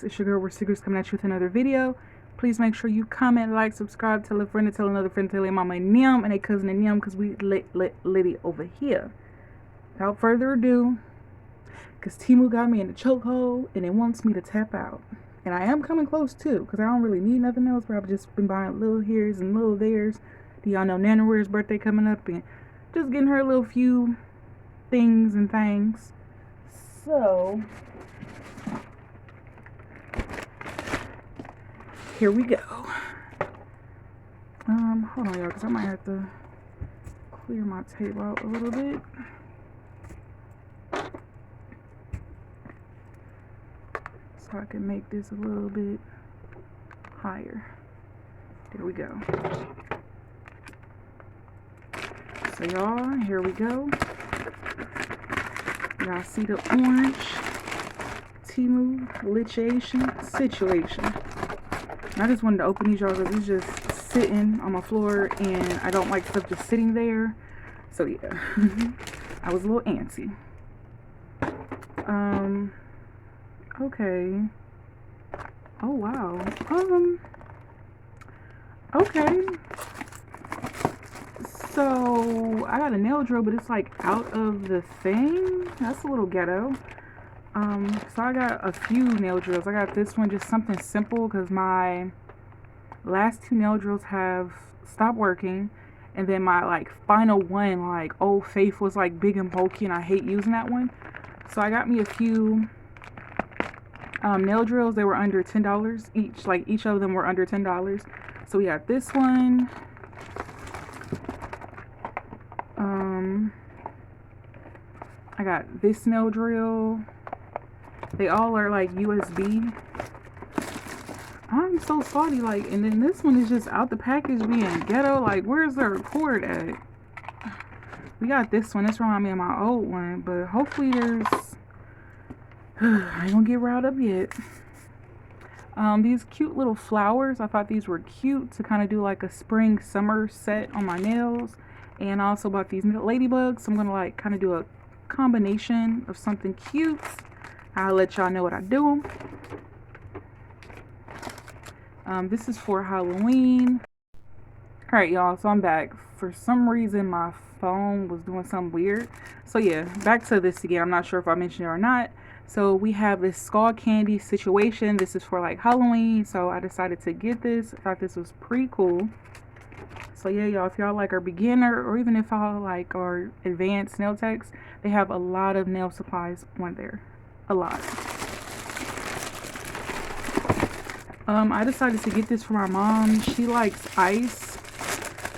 guys, it's your girl Secrets coming at you with another video. Please make sure you comment, like, subscribe, tell a friend to tell another friend, tell their mama and them and a cousin and them, because we litty over here. Without further ado, because Temu got me in the chokehold and it wants me to tap out. And I am coming close too, because I don't really need nothing else, but I've just been buying little here's and little there's. Do y'all know Nana Weir's birthday coming up, and just getting her a little few things and things. So here we go. Hold on, y'all, because I might have to clear my table out a little bit. So I can make this a little bit higher. There we go. So y'all, here we go. Y'all see the orange Temu situation. And I just wanted to open these, y'all, because it's just sitting on my floor and I don't like stuff just sitting there. So yeah, I was a little antsy. Okay. Oh wow. Okay. So I got a nail drill, but it's like out of the thing. That's a little ghetto. So I got a few nail drills. I got this one, just something simple, because my last two nail drills have stopped working, and then my like final one, like Old Faith, was like big and bulky, and I hate using that one. So I got me a few nail drills. They were under $10 each. Like each of them were under $10. So we got this one. I got this nail drill. They all are like USB. I'm so salty, like, and then this one is just out the package being ghetto. Like, where's the cord at? We got this one. This reminds me of my old one, but hopefully there's I ain't gonna get riled up yet. These cute little flowers, I thought these were cute to kind of do like a spring summer set on my nails. And I also bought these ladybugs, so I'm gonna like kind of do a combination of something cute. I'll let y'all know what I do. This is for Halloween. Alright, y'all, so I'm back. For some reason my phone was doing something weird. So yeah, back to this again. I'm not sure if I mentioned it or not. So we have this skull candy situation. This is for like Halloween, so I decided to get this. I thought this was pretty cool. So yeah, y'all, if y'all like are beginner, or even if y'all like are advanced nail techs, they have a lot of nail supplies on there. A lot. I decided to get this for my mom. She likes ice,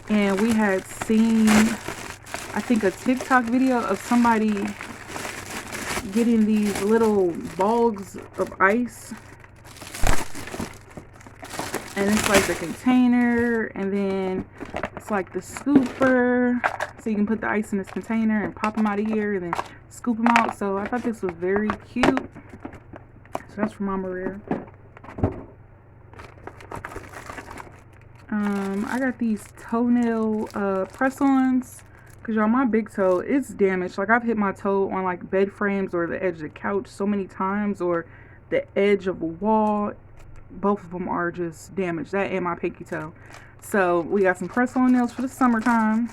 and we had seen, I think, a TikTok video of somebody getting these little balls of ice, and it's like the container, and then it's like the scooper, so you can put the ice in this container and pop them out of here and then scoop them out. So I thought this was very cute. So that's for Mama Rare. I got these toenail press-ons, because y'all, my big toe, it's damaged. Like, I've hit my toe on like bed frames or the edge of the couch so many times, or the edge of a wall. Both of them are just damaged, that and my pinky toe. So we got some press-on nails for the summertime.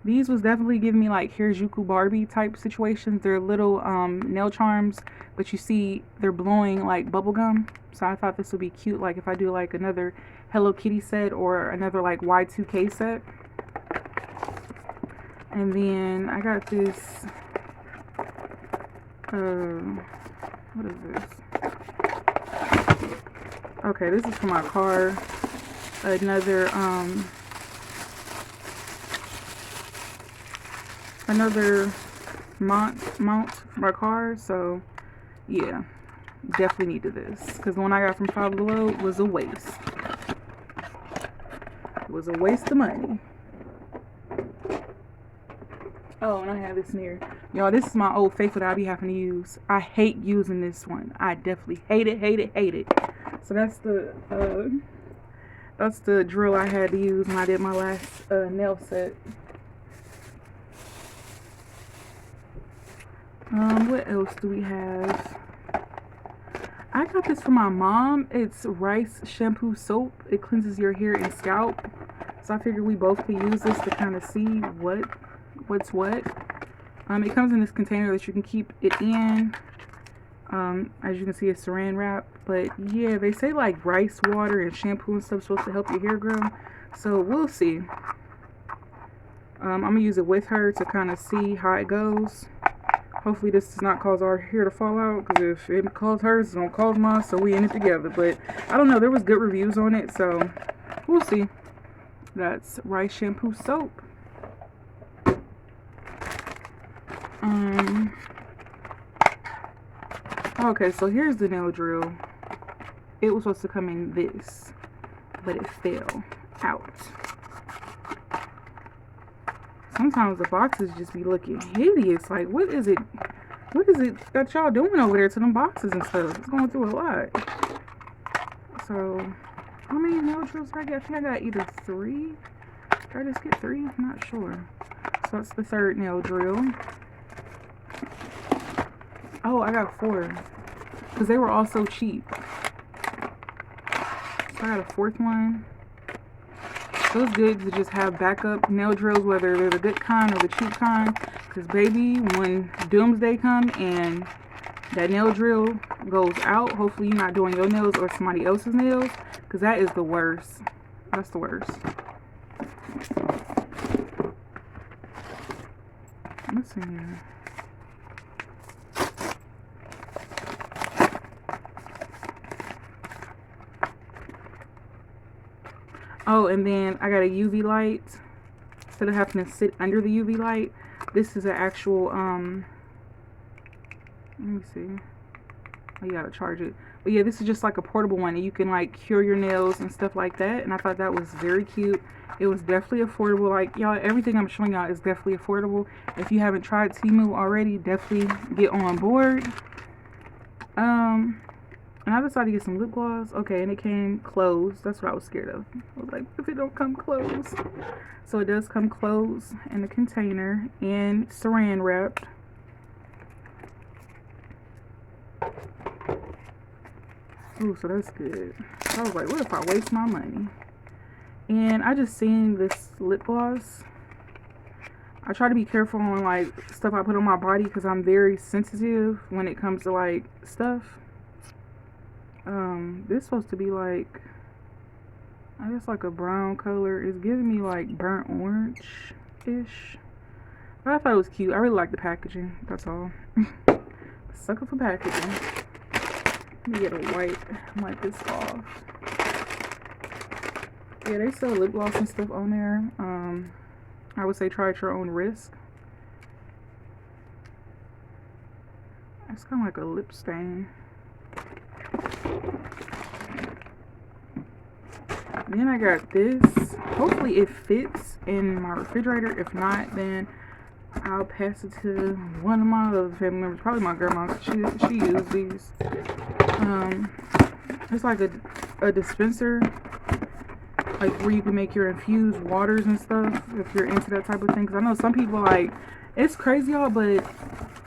These was definitely giving me like Harajuku Barbie type situations. They're little nail charms, but you see they're blowing like bubble gum. So I thought this would be cute, like if I do like another Hello Kitty set or another like Y2K set. And then I got this what is this? Okay, this is for my car. Another mount for my car. So yeah, definitely needed this, because the one I got from Five Below was a waste. It was a waste of money. Oh, and I have this near. Y'all, this is my Old Faithful that I be having to use. I hate using this one. I definitely hate it. So that's the drill I had to use when I did my last nail set. What else do we have? I got this from my mom. It's rice shampoo soap. It cleanses your hair and scalp. So I figured we both could use this to kind of see what's what. It comes in this container that you can keep it in. As you can see, it's saran wrap. But yeah, they say like rice water and shampoo and stuff supposed to help your hair grow. So we'll see. I'm gonna use it with her to kind of see how it goes. Hopefully this does not cause our hair to fall out, because if it caused hers, it's gonna cause mine, so we in it together. But I don't know, there was good reviews on it, so we'll see. That's rice shampoo soap. Okay, so here's the nail drill. It was supposed to come in this, but it fell out. Sometimes the boxes just be looking hideous. Like, what is it that y'all doing over there to them boxes and stuff? It's going through a lot. So, how many nail drills did I get? I think I got either 3. Did I just get 3? I'm not sure. So that's the 3rd nail drill. Oh, I got 4. Because they were all so cheap. So I got a 4th one. So it's good to just have backup nail drills, whether they're the good kind or the cheap kind. Because baby, when doomsday come and that nail drill goes out, hopefully you're not doing your nails or somebody else's nails. Because that is the worst. That's the worst. Let's see here. Oh, and then I got a UV light. Instead of having to sit under the UV light, this is an actual, let me see. Oh, you gotta charge it. But yeah, this is just like a portable one. And you can like cure your nails and stuff like that. And I thought that was very cute. It was definitely affordable. Like, y'all, everything I'm showing y'all is definitely affordable. If you haven't tried Temu already, definitely get on board. And I decided to get some lip gloss. Okay, and it came closed. That's what I was scared of. I was like, if it don't come closed. So it does come closed in the container and saran wrapped. Ooh, so that's good. I was like, what if I waste my money? And I just seen this lip gloss. I try to be careful on like stuff I put on my body because I'm very sensitive when it comes to like stuff. This is supposed to be like, I guess like a brown color. It's giving me like burnt orange-ish. But I thought it was cute. I really like the packaging. That's all. Sucker for packaging. Let me get a wipe this off. Yeah, they sell lip gloss and stuff on there. I would say try at your own risk. It's kind of like a lip stain. Then I got this. Hopefully it fits in my refrigerator. If not, then I'll pass it to one of my other family members. Probably my grandma. She used these. It's like a dispenser, like where you can make your infused waters and stuff if you're into that type of thing. Because I know some people, like, it's crazy, y'all, but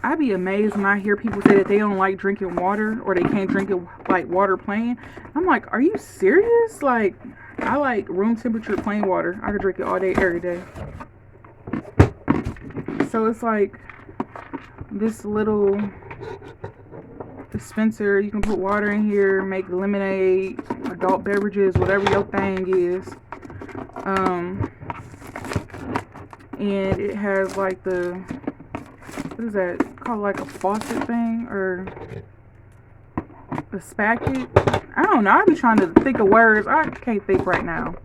I be amazed when I hear people say that they don't like drinking water or they can't drink it like water plain. I'm like, are you serious? Like, I like room temperature plain water. I could drink it all day, every day. So it's like this little dispenser. You can put water in here, make lemonade, adult beverages, whatever your thing is. And it has like the, what is that called, like a faucet thing or a spigot? I don't know. I be trying to think of words. I can't think right now.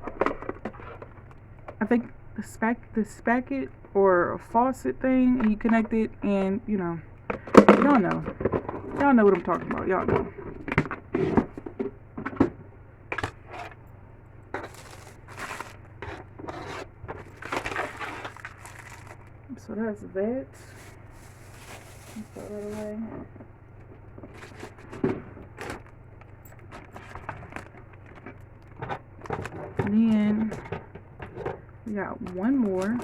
I think the spigot or a faucet thing, and you connect it, and you know, y'all know what I'm talking about. Y'all know. So that's that. Throw that away. And then we got one more.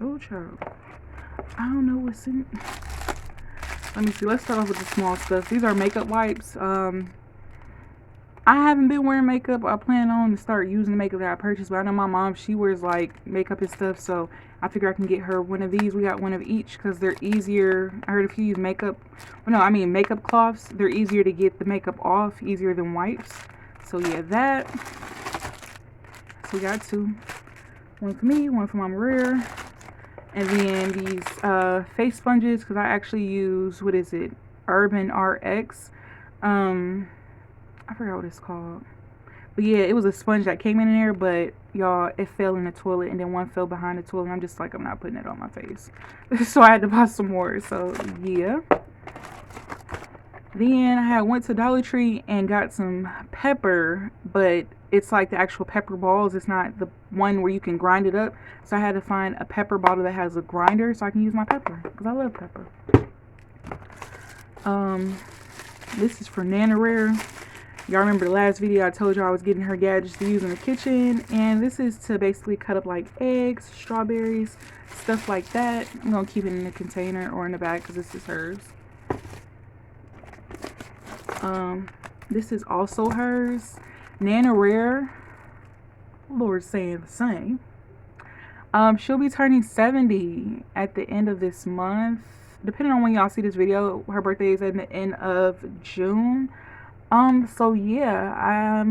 Oh, child. I don't know what's in. Let me see. Let's start off with the small stuff. These are makeup wipes. I haven't been wearing makeup. I plan on to start using the makeup that I purchased, but I know my mom, she wears like makeup and stuff, so I figure I can get her one of these. We got one of each because they're easier. I heard if you use makeup, well, no, I mean makeup cloths, they're easier to get the makeup off, easier than wipes. So yeah, that. So we got two. One for me, one for Mama Rare. And then these face sponges, because I actually use, what is it, Urban RX. I forgot what it's called. But yeah, it was a sponge that came in there, but y'all, it fell in the toilet, and then one fell behind the toilet. I'm just like, I'm not putting it on my face. So I had to buy some more. So yeah. Then I went to Dollar Tree and got some pepper, but it's like the actual pepper balls. It's not the one where you can grind it up. So I had to find a pepper bottle that has a grinder so I can use my pepper, because I love pepper. This is for Nana Rare. Y'all remember the last video I told y'all I was getting her gadgets to use in the kitchen, and this is to basically cut up like eggs, strawberries, stuff like that. I'm gonna keep it in the container or in the bag because this is hers. This is also hers. Nana Rare, Lord saying the same. She'll be turning 70 at the end of this month. Depending on when y'all see this video, her birthday is at the end of June. So yeah,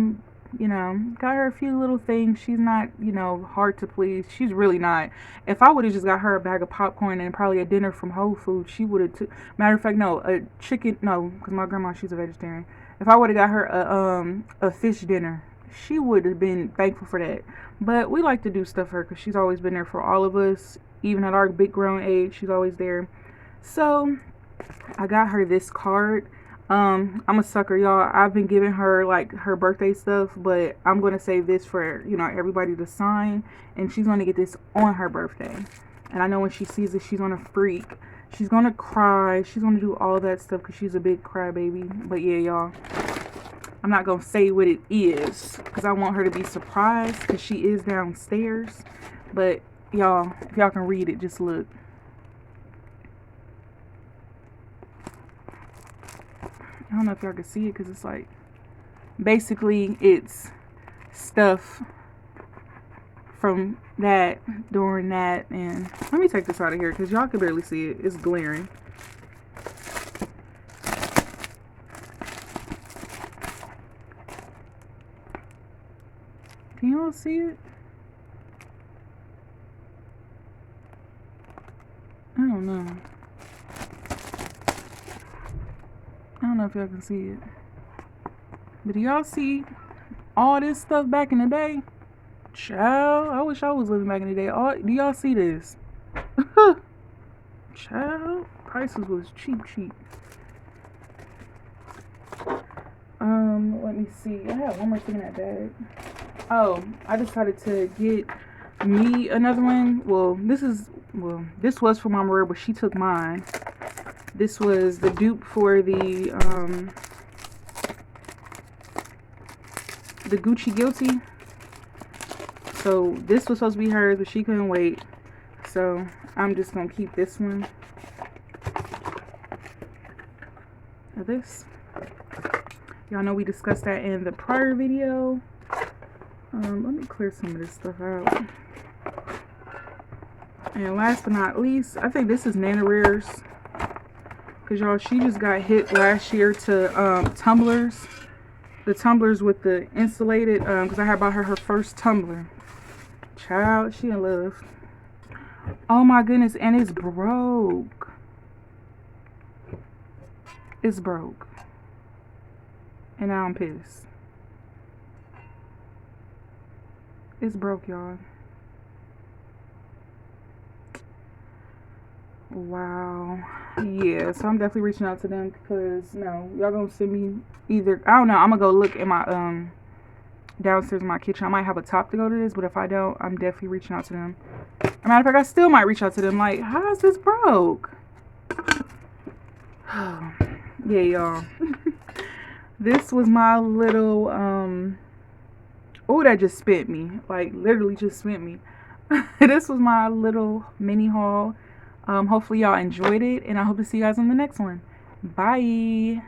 you know, got her a few little things. She's not, you know, hard to please. She's really not. If I would have just got her a bag of popcorn and probably a dinner from Whole Foods, she would have matter of fact, no, a chicken, no, because my grandma, she's a vegetarian. If I would have got her a fish dinner, she would have been thankful for that. But we like to do stuff for her because she's always been there for all of us. Even at our big grown age, she's always there. So I got her this card. I'm a sucker, y'all. I've been giving her like her birthday stuff, but I'm gonna save this for, you know, everybody to sign, and she's gonna get this on her birthday. And I know when she sees it, she's gonna freak. She's gonna cry. She's gonna do all that stuff because she's a big crybaby. But yeah, y'all, I'm not gonna say what it is because I want her to be surprised because she is downstairs. But y'all, if y'all can read it, just look. I don't know if y'all can see it because it's like, basically it's stuff from that, during that, and let me take this out of here because y'all can barely see it. It's glaring. Can y'all see it? I don't know. I don't know if y'all can see it. But do y'all see all this stuff back in the day? Child, I wish I was living back in the day. Do y'all see this? Child, prices was cheap. Let me see. I have one more thing in that bag. Oh, I decided to get me another one. This was for Mama Rare, but she took mine. This was the dupe for the Gucci Guilty. So this was supposed to be hers, but she couldn't wait. So I'm just gonna keep this one. Now this, y'all know we discussed that in the prior video. Let me clear some of this stuff out. And last but not least, I think this is Nana Rare's. Because y'all, she just got hit last year to tumblers. The tumblers with the insulated, because I had bought her first tumbler. Child, she in love. Oh my goodness, and it's broke. It's broke. And now I'm pissed. It's broke, y'all. Wow. Yeah, so I'm definitely reaching out to them because, no, y'all gonna send me either, I don't know, I'm gonna go look in my downstairs in my kitchen. I might have a top to go to this, but if I don't, I'm definitely reaching out to them. As a matter of fact, I still might reach out to them like, how is this broke? Yeah, y'all. This was my little oh, that just spent me, like literally just spent me. This was my little mini haul. Hopefully y'all enjoyed it, and I hope to see you guys on the next one. Bye.